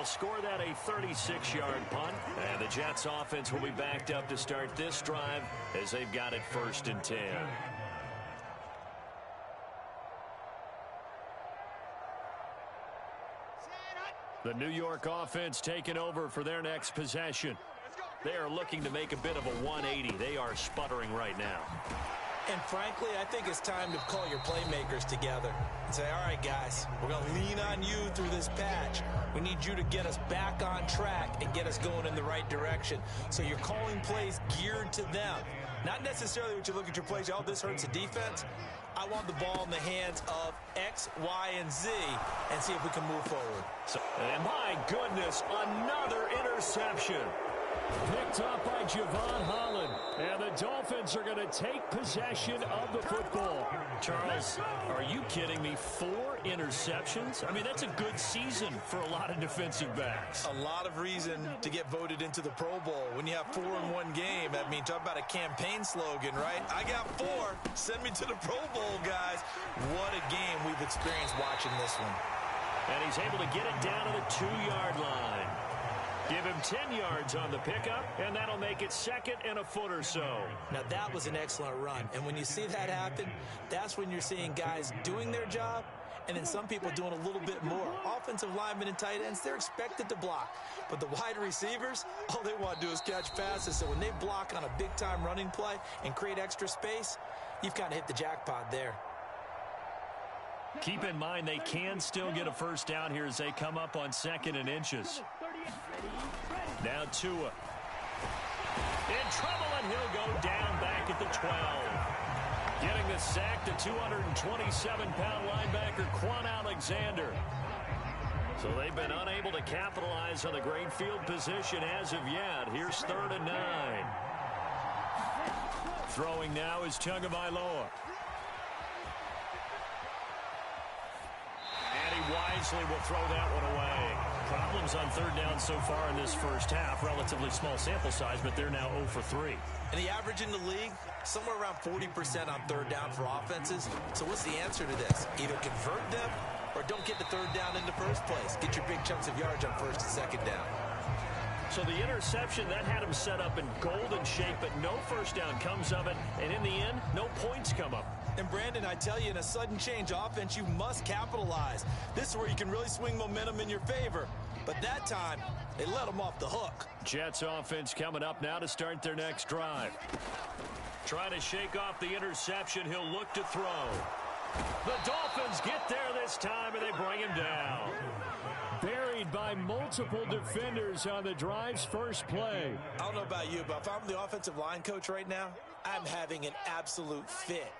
They'll score that a 36-yard punt, and the Jets offense will be backed up to start this drive as they've got it 1st and 10. The New York offense taking over for their next possession. They are looking to make a bit of a 180. They are sputtering right now. And frankly, I think it's time to call your playmakers together and say, all right, guys, we're going to lean on you through this patch. We need you to get us back on track and get us going in the right direction. So you're calling plays geared to them. Not necessarily what you look at your plays, oh, this hurts the defense. I want the ball in the hands of X, Y, and Z and see if we can move forward. And my goodness, another interception. Picked up by Javon Holland. And the Dolphins are going to take possession of the football. Charles, are you kidding me? 4 interceptions? I mean, that's a good season for a lot of defensive backs. A lot of reason to get voted into the Pro Bowl. When you have 4 in one game, I mean, talk about a campaign slogan, right? I got 4. Send me to the Pro Bowl, guys. What a game we've experienced watching this one. And he's able to get it down to the 2-yard line. Give him 10 yards on the pickup, and that'll make it 2nd and a foot or so. Now, that was an excellent run. And when you see that happen, that's when you're seeing guys doing their job, and then some people doing a little bit more. Offensive linemen and tight ends, they're expected to block. But the wide receivers, all they want to do is catch passes. So when they block on a big-time running play and create extra space, you've kind of hit the jackpot there. Keep in mind they can still get a first down here as they come up on 2nd and inches. Now Tua. In trouble, and he'll go down back at the 12. Getting the sack to 227-pound linebacker Quan Alexander. So they've been unable to capitalize on the great field position as of yet. Here's 3rd and 9. Throwing now is Tagovailoa. And he wisely will throw that one away. Problems on 3rd down so far in this first half. Relatively small sample size, but they're now 0 for 3. And the average in the league, somewhere around 40% on 3rd down for offenses. So what's the answer to this? Either convert them or don't get the 3rd down in the first place. Get your big chunks of yards on 1st and 2nd down. So the interception, that had him set up in golden shape, but no first down comes of it. And in the end, no points come up. And Brandon, I tell you, in a sudden change offense, you must capitalize. This is where you can really swing momentum in your favor. But that time, they let them off the hook. Jets offense coming up now to start their next drive. Trying to shake off the interception. He'll look to throw. The Dolphins get there this time, and they bring him down. Buried by multiple defenders on the drive's first play. I don't know about you, but if I'm the offensive line coach right now, I'm having an absolute fit.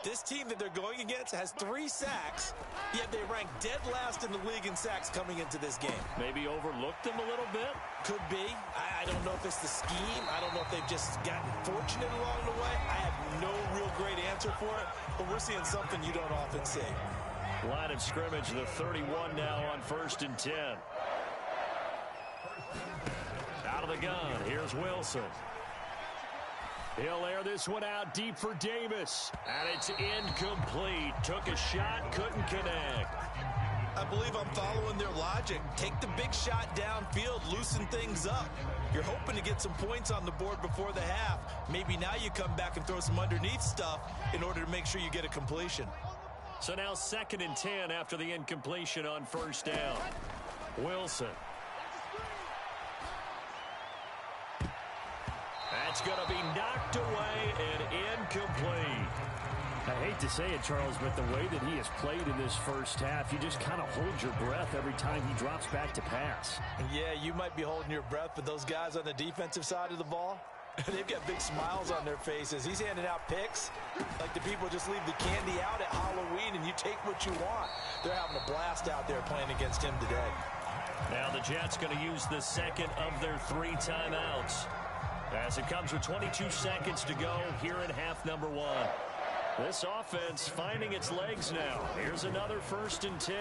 This team that they're going against has 3 sacks, yet they rank dead last in the league in sacks coming into this game. Maybe overlooked them a little bit? Could be. I don't know if it's the scheme. I don't know if they've just gotten fortunate along the way. I have no real great answer for it, but we're seeing something you don't often see. Line of scrimmage, the 31 now on 1st and 10. Out of the gun, here's Wilson. He'll air this one out deep for Davis. And it's incomplete. Took a shot, couldn't connect. I believe I'm following their logic. Take the big shot downfield, loosen things up. You're hoping to get some points on the board before the half. Maybe now you come back and throw some underneath stuff in order to make sure you get a completion. So now 2nd and 10 after the incompletion on 1st down. Wilson. That's going to be knocked away and incomplete. I hate to say it, Charles, but the way that he has played in this first half, you just kind of hold your breath every time he drops back to pass. Yeah, you might be holding your breath, but those guys on the defensive side of the ball, they've got big smiles on their faces. He's handing out picks like the people just leave the candy out at Halloween and you take what you want. They're having a blast out there playing against him today. Now the Jets going to use the 2nd of their 3 timeouts. As it comes with 22 seconds to go here in half number 1. This offense finding its legs now. Here's another 1st and 10.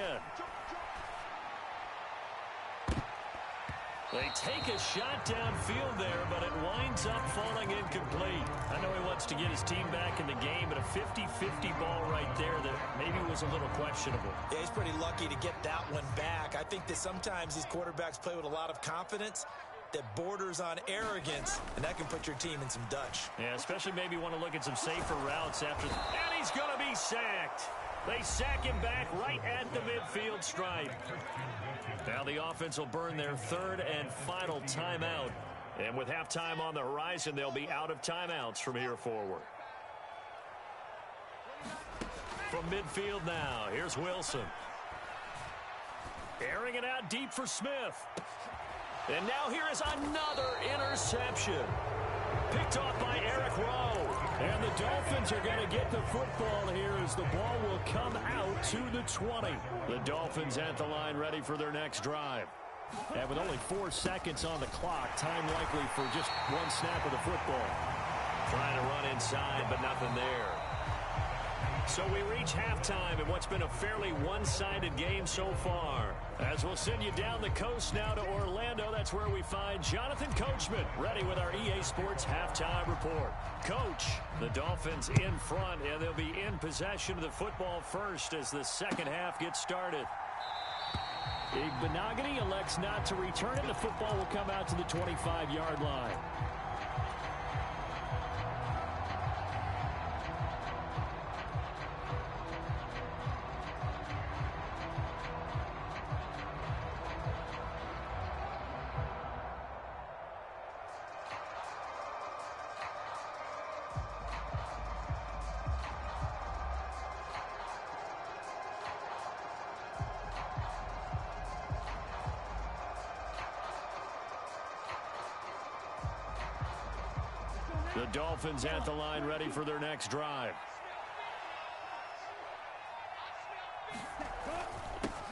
They take a shot downfield there, but it winds up falling incomplete. I know he wants to get his team back in the game, but a 50-50 ball right there that maybe was a little questionable. Yeah, he's pretty lucky to get that one back. I think that sometimes these quarterbacks play with a lot of confidence that borders on arrogance, and that can put your team in some Dutch. Yeah, especially maybe want to look at some safer routes after. And he's going to be sacked. They sack him back right at the midfield stripe. Now the offense will burn their third and final timeout. And with halftime on the horizon, they'll be out of timeouts from here forward. From midfield now, here's Wilson. Airing it out deep for Smith. And now here is another interception. Picked off by Eric Rowe. And the Dolphins are going to get the football here as the ball will come out to the 20. The Dolphins at the line ready for their next drive. And with only 4 seconds on the clock, time likely for just one snap of the football. Trying to run inside, but nothing there. So we reach halftime in what's been a fairly one-sided game so far. As we'll send you down the coast now to Orlando, that's where we find Jonathan Coachman ready with our EA Sports halftime report. Coach, the Dolphins in front, and they'll be in possession of the football first as the second half gets started. Benogany elects not to return it. The football will come out to the 25-yard line. The Dolphins at the line ready for their next drive.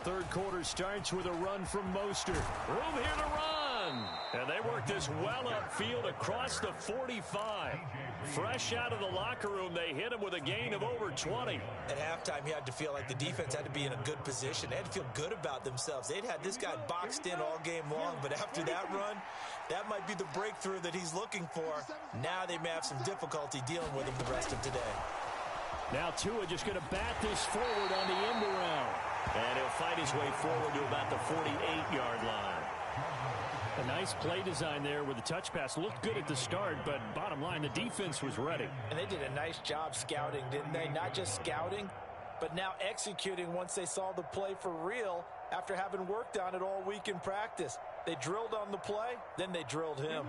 Third quarter starts with a run from Mostert. Room here to run. And they work this well upfield across the 45. Fresh out of the locker room, they hit him with a gain of over 20. At halftime, you had to feel like the defense had to be in a good position. They had to feel good about themselves. They'd had this guy boxed in all game long, but after that run, that might be the breakthrough that he's looking for. Now they may have some difficulty dealing with him the rest of today. Now Tua just going to bat this forward on the end around. And he'll fight his way forward to about the 48-yard line. A nice play design there with the touch pass. Looked good at the start, but bottom line, the defense was ready. And they did a nice job scouting, didn't they? Not just scouting, but now executing once they saw the play for real after having worked on it all week in practice. They drilled on the play, then they drilled him.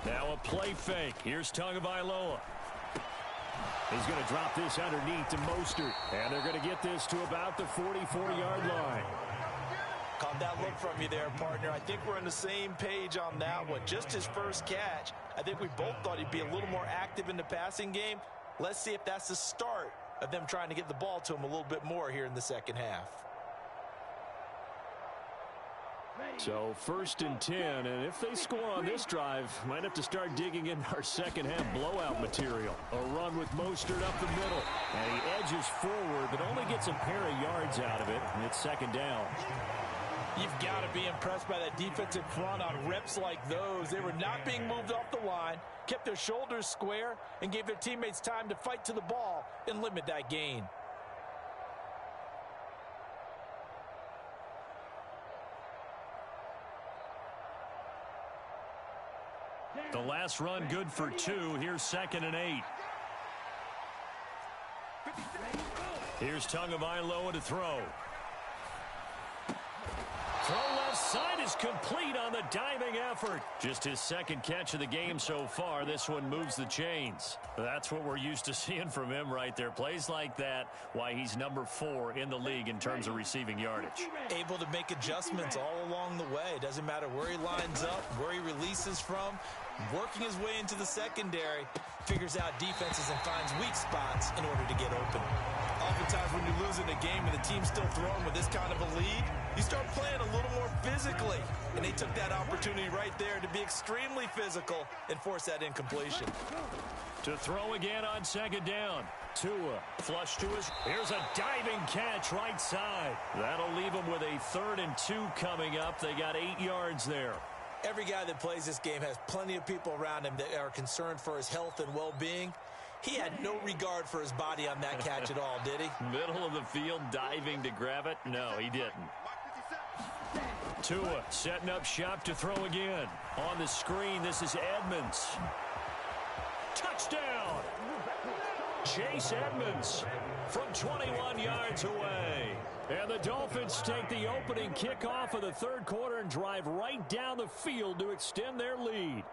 Now a play fake. Here's Tagovailoa. He's going to drop this underneath to Mostert. And they're going to get this to about the 44-yard line. Caught that look from you there, partner. I think we're on the same page on that one. Just his first catch. I think we both thought he'd be a little more active in the passing game. Let's see if that's the start of them trying to get the ball to him a little bit more here in the second half. So 1st and 10, and if they score on this drive, might have to start digging in our second half blowout material. A run with Mostert up the middle, and he edges forward, but only gets a pair of yards out of it, and it's second down. You've got to be impressed by that defensive front on reps like those. They were not being moved off the line, kept their shoulders square, and gave their teammates time to fight to the ball and limit that gain. The last run good for 2. Here's 2nd and 8. Here's Tagovailoa to throw. Throw left side is complete on the diving effort. Just his second catch of the game so far. This one moves the chains. That's what we're used to seeing from him right there. Plays like that, why he's number 4 in the league in terms of receiving yardage. Able to make adjustments all along the way. Doesn't matter where he lines up, where he releases from. Working his way into the secondary, figures out defenses and finds weak spots in order to get open. Oftentimes when you're losing a game and the team's still throwing with this kind of a lead, you start playing a little more physically. And they took that opportunity right there to be extremely physical and force that incompletion. To throw again on second down. Tua flush to his. Here's a diving catch right side. That'll leave them with a 3rd and 2 coming up. They got 8 yards there. Every guy that plays this game has plenty of people around him that are concerned for his health and well-being. He had no regard for his body on that catch at all, did he? Middle of the field, diving to grab it? No, he didn't. Tua setting up shop to throw again. On the screen, this is Edmonds. Touchdown! Chase Edmonds from 21 yards away. And the Dolphins take the opening kickoff of the 3rd quarter and drive right down the field to extend their lead.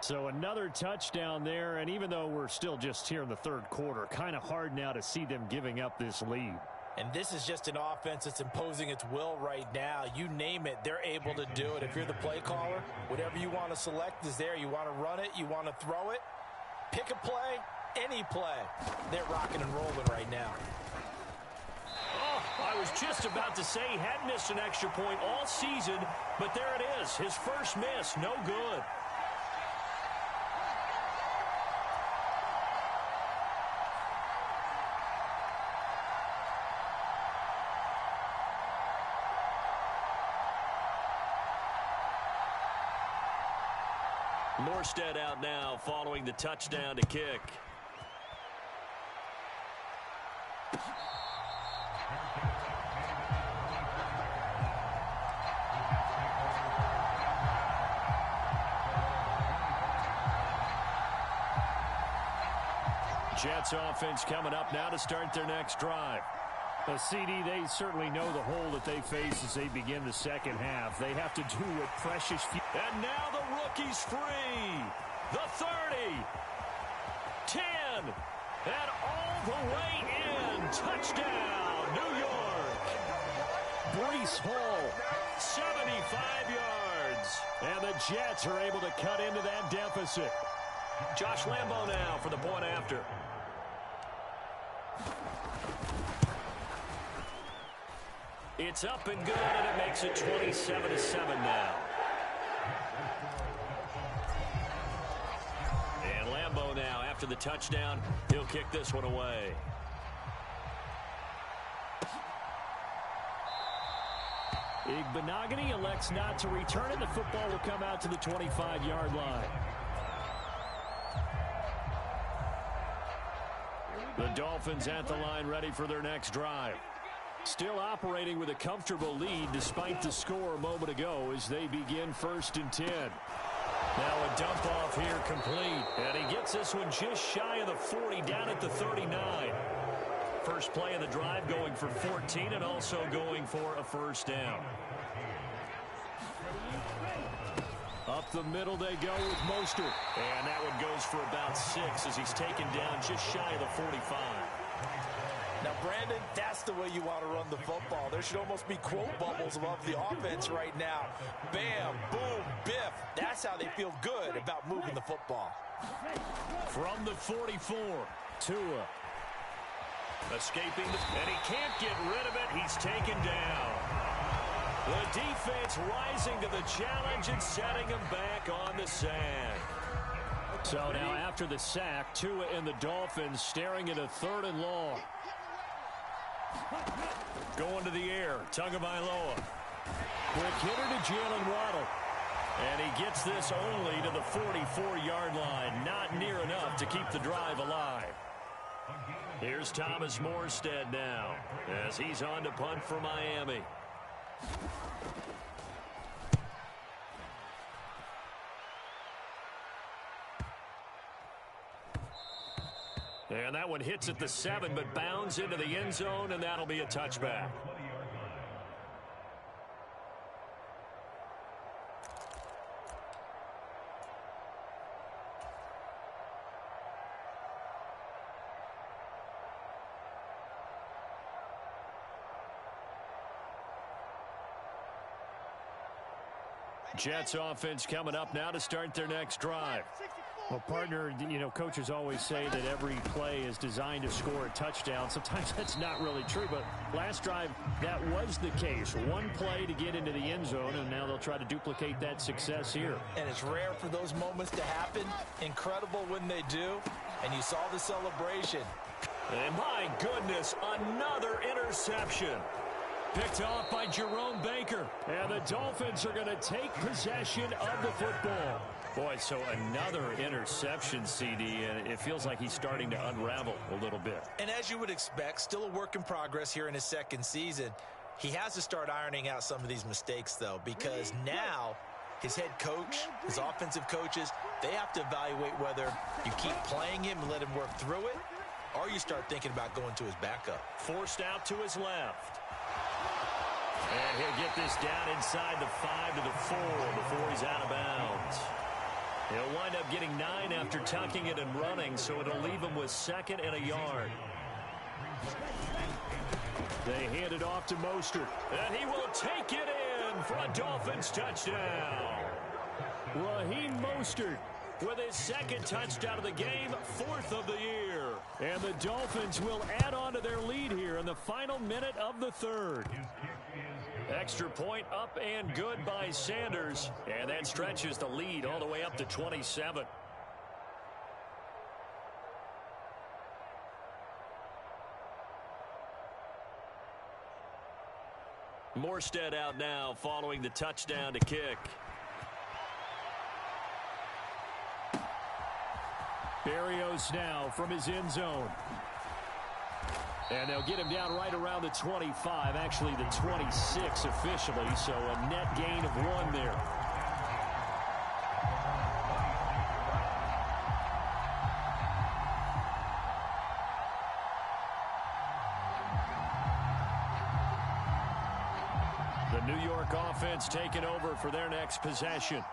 So another touchdown there, and even though we're still just here in the 3rd quarter, kind of hard now to see them giving up this lead. And this is just an offense that's imposing its will right now. You name it, they're able to do it. If you're the play caller, whatever you want to select is there. You want to run it, you want to throw it, pick a play, any play. They're rocking and rolling right now. Oh, I was just about to say he had missed an extra point all season, but there it is. His first miss, no good. Morstead out now following the touchdown to kick. Jets offense coming up now to start their next drive. CD, they certainly know the hole that they face as they begin the second half. They have to do what precious few. And now the rookie's free. The 30. 10. And all the way in. Touchdown, New York. Breece Hall. 75 yards. And the Jets are able to cut into that deficit. Josh Lambo now for the point after. It's up and good, and it makes it 27-7 now. And Lambo now, after the touchdown, he'll kick this one away. Igbenogany elects not to return it. The football will come out to the 25-yard line. The Dolphins at the line ready for their next drive. Still operating with a comfortable lead despite the score a moment ago as they begin 1st and 10. Now a dump off here complete. And he gets this one just shy of the 40 down at the 39. First play of the drive going for 14 and also going for a first down. Up the middle they go with Mostert. And that one goes for about 6 as he's taken down just shy of the 45. Now, Brandon, that's the way you want to run the football. There should almost be quote bubbles above the offense right now. Bam, boom, biff. That's how they feel good about moving the football. From the 44, Tua. Escaping, and he can't get rid of it. He's taken down. The defense rising to the challenge and setting him back on the sack. So now after the sack, Tua and the Dolphins staring at a 3rd and long. Going to the air, Tagovailoa. Quick hitter to Jalen Waddle. And he gets this only to the 44-yard line. Not near enough to keep the drive alive. Here's Thomas Morstead now as he's on to punt for Miami. And that one hits at the 7, but bounds into the end zone, and that'll be a touchback. Jets offense coming up now to start their next drive. Well, partner, you know, coaches always say that every play is designed to score a touchdown. Sometimes that's not really true, but last drive, that was the case. One play to get into the end zone, and now they'll try to duplicate that success here. And it's rare for those moments to happen. Incredible when they do. And you saw the celebration. And my goodness, another interception. Picked off by Jerome Baker. And the Dolphins are going to take possession of the football. Boy, so another interception, CD, and it feels like he's starting to unravel a little bit. And as you would expect, still a work in progress here in his second season. He has to start ironing out some of these mistakes, though, because now his head coach, his offensive coaches, they have to evaluate whether you keep playing him and let him work through it, or you start thinking about going to his backup. Forced out to his left. And he'll get this down inside the 5 to the 4 before he's out of bounds. He'll wind up getting 9 after tucking it and running, so it'll leave him with 2nd and a yard. They hand it off to Mostert. And he will take it in for a Dolphins touchdown. Raheem Mostert with his 2nd touchdown of the game, 4th of the year. And the Dolphins will add on to their lead here in the final minute of the 3rd. Extra point up and good by Sanders. And that stretches the lead all the way up to 27. Morstead out now following the touchdown to kick. Berrios now from his end zone. And they'll get him down right around the 25, actually the 26 officially, so a net gain of 1 there. The New York offense taking over for their next possession.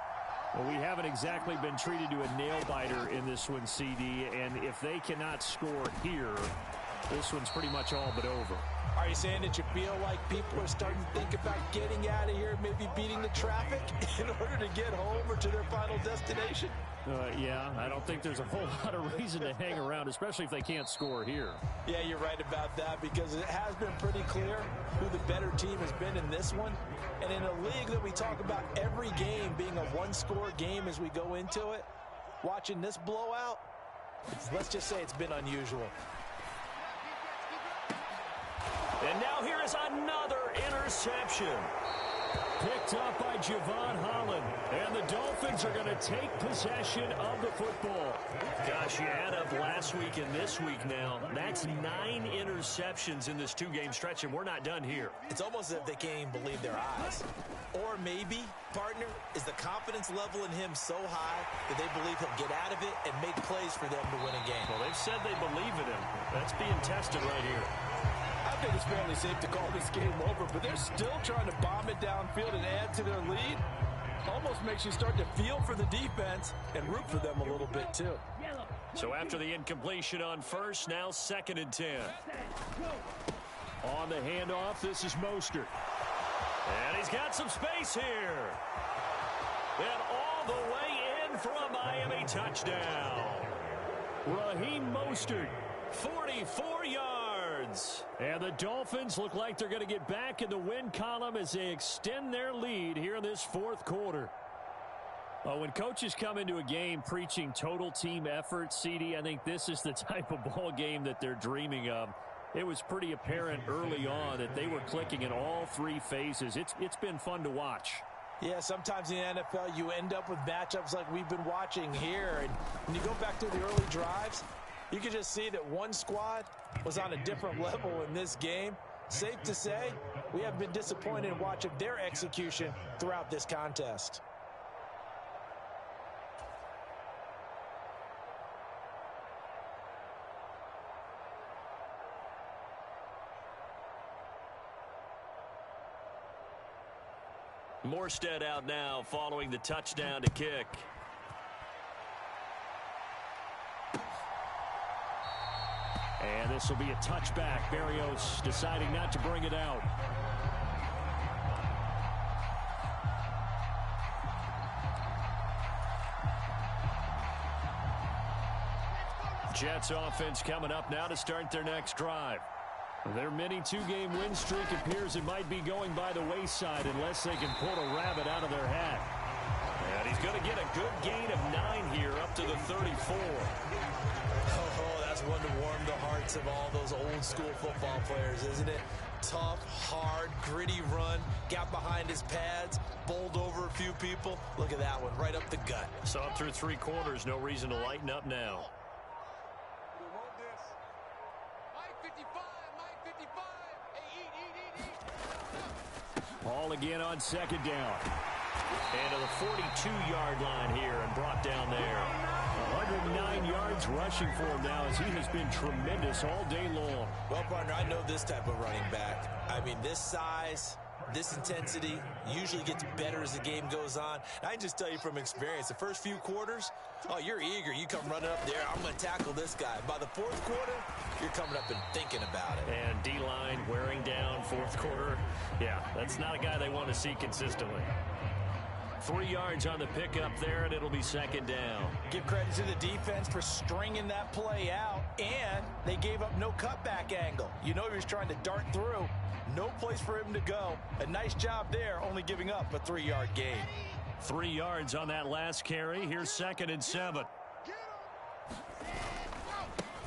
Well, we haven't exactly been treated to a nail-biter in this one, CD, and if they cannot score here, this one's pretty much all but over. Are you saying that you feel like people are starting to think about getting out of here, maybe beating the traffic in order to get home or to their final destination? Yeah, I don't think there's a whole lot of reason to hang around, especially if they can't score here. Yeah, you're right about that, because it has been pretty clear who the better team has been in this one. And in a league that we talk about every game being a one-score game as we go into it, watching this blowout, let's just say it's been unusual. And now here is another interception. Picked up by Javon Holland. And the Dolphins are going to take possession of the football. Gosh, you add up last week and this week now. That's 9 interceptions in this 2-game stretch, and we're not done here. It's almost as if they can't even believe their eyes. Or maybe, partner, is the confidence level in him so high that they believe he'll get out of it and make plays for them to win a game. Well, they've said they believe in him. That's being tested right here. I think it's fairly safe to call this game over, but they're still trying to bomb it downfield and add to their lead. Almost makes you start to feel for the defense and root for them a little bit, too. So after the incompletion on first, now 2nd and 10. On the handoff, this is Mostert. And he's got some space here. And all the way in for a Miami touchdown. Raheem Mostert. 44 yards. And the Dolphins look like they're going to get back in the win column as they extend their lead here in this 4th quarter. When coaches come into a game preaching total team effort, CD, I think this is the type of ball game that they're dreaming of. It was pretty apparent early on that they were clicking in all 3 phases. It's been fun to watch. Yeah, sometimes in the NFL you end up with matchups like we've been watching here. And when you go back to the early drives, you can just see that one squad was on a different level in this game. Safe to say, we have been disappointed in watching their execution throughout this contest. Morstead out now following the touchdown to kick. And this will be a touchback. Berrios deciding not to bring it out. Jets offense coming up now to start their next drive. Their mini two-game win streak appears it might be going by the wayside unless they can pull a rabbit out of their hat. And he's going to get a good gain of 9 here up to the 34. Oh, that's one to warm the hearts of all those old-school football players, isn't it? Tough, hard, gritty run, got behind his pads, bowled over a few people. Look at that one, right up the gut. Saw it through 3 quarters, no reason to lighten up now. Ball again on second down. And to the 42-yard line here and brought down there. 109 yards rushing for him now as he has been tremendous all day long. Well, partner, I know this type of running back. I mean, this size, this intensity usually gets better as the game goes on. And I can just tell you from experience, the first few quarters, oh, you're eager. You come running up there, I'm going to tackle this guy. By the fourth quarter, you're coming up and thinking about it. And D-line wearing down fourth quarter. Yeah, that's not a guy they want to see consistently. 3 yards on the pickup there, and it'll be second down. Give credit to the defense for stringing that play out, and they gave up no cutback angle. You know he was trying to dart through. No place for him to go. A nice job there, only giving up a 3-yard gain. 3 yards on that last carry. Here's 2nd and 7.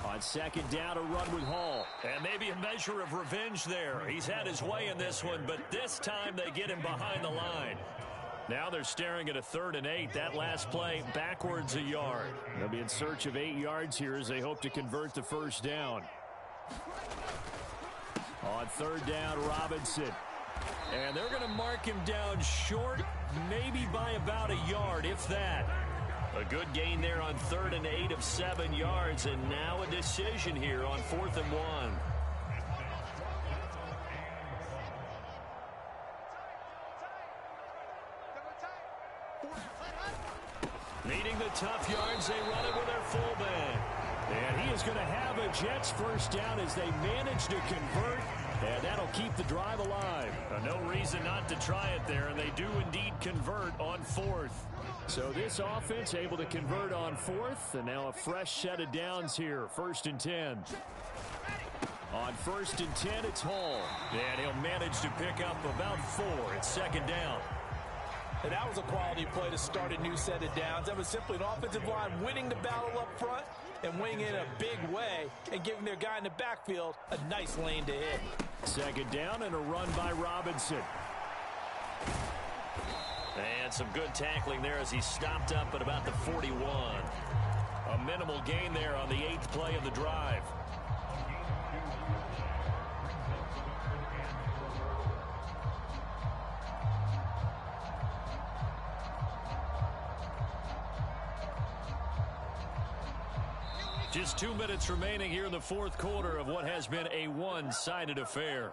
On second down, a run with Hall. And maybe a measure of revenge there. He's had his way in this one, but this time they get him behind the line. Now they're staring at a 3rd and 8. That last play backwards a yard. They'll be in search of 8 yards here as they hope to convert the first down. On 3rd down, Robinson. And they're going to mark him down short, maybe by about a yard, if that. A good gain there on 3rd and 8 of 7 yards, and now a decision here on 4th and 1. Needing the tough yards, they run it with their fullback. And he is going to have a Jets first down as they manage to convert, and that'll keep the drive alive. No reason not to try it there, and they do indeed convert on 4th. So this offense able to convert on 4th, and now a fresh set of downs here, 1st and 10. On 1st and 10, it's Hall. And he'll manage to pick up about 4. It's 2nd down. And that was a quality play to start a new set of downs. That was simply an offensive line winning the battle up front and winning it in a big way and giving their guy in the backfield a nice lane to hit. 2nd down and a run by Robinson. And some good tackling there as he stopped up at about the 41. A minimal gain there on the 8th play of the drive. Just 2 minutes remaining here in the 4th quarter of what has been a one-sided affair.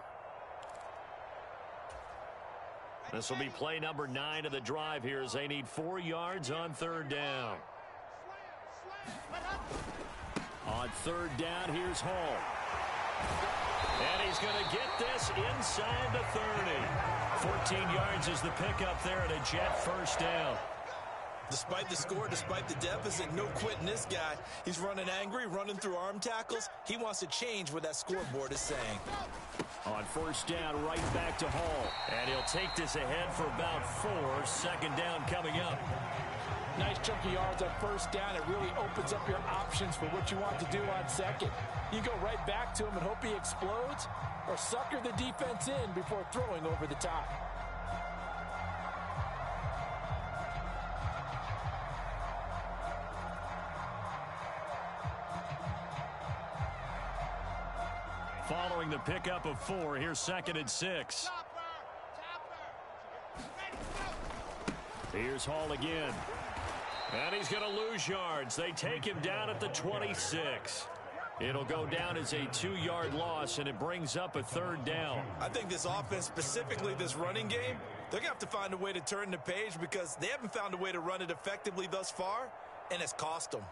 This will be play number 9 of the drive here as they need 4 yards on 3rd down. On 3rd down, here's Hall. And he's going to get this inside the 30. 14 yards is the pickup there at a Jet first down. Despite the score, despite the deficit, no quitting this guy. He's running angry, running through arm tackles. He wants to change what that scoreboard is saying. On 1st down, right back to Hall. And he'll take this ahead for about 4. 2nd down coming up. Nice chunky yards on 1st down. It really opens up your options for what you want to do on 2nd. You go right back to him and hope he explodes, or sucker the defense in before throwing over the top. Following the pickup of 4, here's 2nd and 6. Here's Hall again. And he's going to lose yards. They take him down at the 26. It'll go down as a 2-yard loss, and it brings up a 3rd down. I think this offense, specifically this running game, they're going to have to find a way to turn the page because they haven't found a way to run it effectively thus far, and it's cost them.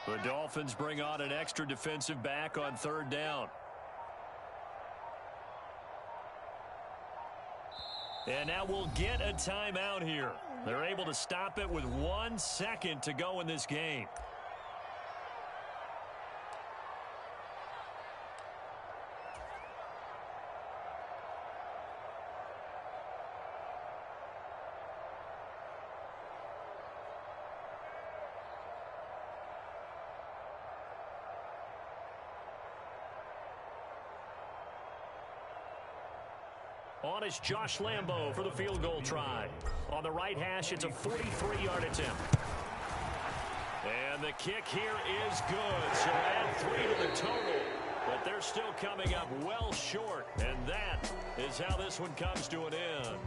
The Dolphins bring on an extra defensive back on 3rd down. And now we'll get a timeout here. They're able to stop it with 1 second to go in this game. On is Josh Lambo for the field goal try. On the right hash, it's a 43-yard attempt. And the kick here is good. So add 3 to the total. But they're still coming up well short. And that is how this one comes to an end.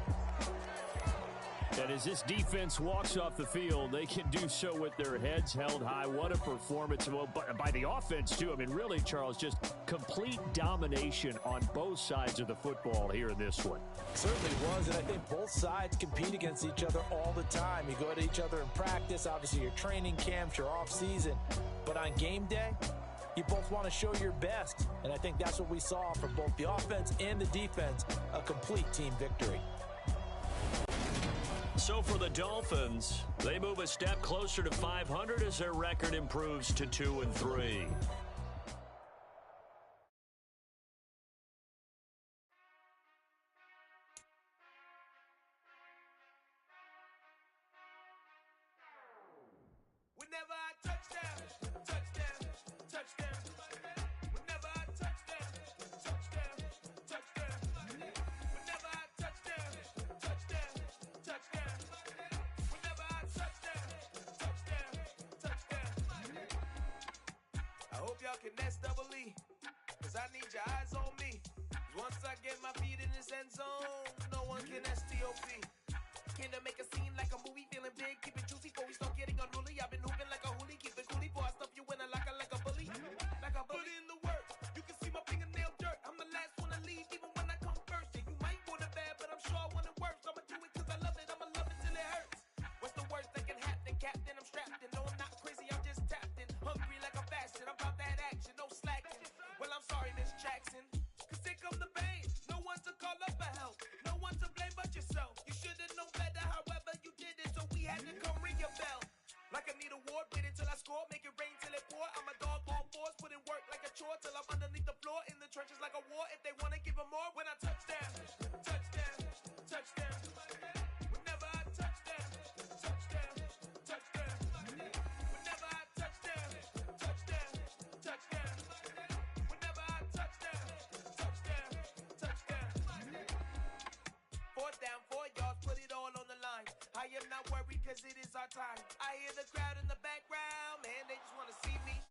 And as this defense walks off the field, they can do so with their heads held high. What a performance by the offense, too. I mean, really, Charles, just complete domination on both sides of the football here in this one. Certainly was, and I think both sides compete against each other all the time. You go at each other in practice, obviously your training camps, your off-season. But on game day, you both want to show your best. And I think that's what we saw from both the offense and the defense, a complete team victory. So for the Dolphins, they move a step closer to 500 as their record improves to 2-3. Whenever I touchdown, touchdown, touchdown. Whenever I touchdown, touchdown, touchdown. Whenever I touchdown, touchdown, touchdown. Whenever I touchdown, touchdown, touchdown. I hope y'all can double E, 'cause I need your eyes on me. 'Cause once I get my feet in this end zone, no one can STOP. Came to make a scene like a movie, feeling big, keep it juicy before we start getting unruly. I've been hooping like a hoolie, keep it coolie before I stuff you in a locker like a bully. Like a bully in the work, you can see my fingernail dirt. I'm the last one to leave, even when I come first. And you might want it bad, but I'm sure I want it worse. I'ma do it 'cause I love it, I'ma love it till it hurts. What's the worst that can happen, Captain? I'm strapped in, no I'm not crazy, I'm just tapped in. Hungry like I'm fasting, I'm about that action, no slacking. Well I'm sorry, Miss Jackson, 'cause here come the pain. No one to call up for help, no one to blame but yourself. You should've known better, however you did it, so we had to come ring your bell. Like I need a award, wait until I score, make it rain till it pour. I'm a dog on fours, put in work like a chore till I'm underneath the floor, in the trenches like a war. If they wanna give 'em more, when I touchdown, touchdown, touchdown. Whenever I touchdown, touchdown, touchdown. Whenever I touchdown, touchdown, touchdown. Whenever I touchdown, touchdown, touchdown. 4th down, 4 yards, put it all on the line. I am not worried 'cause it is our time. I hear the crowd in the background, man, they just want to see me.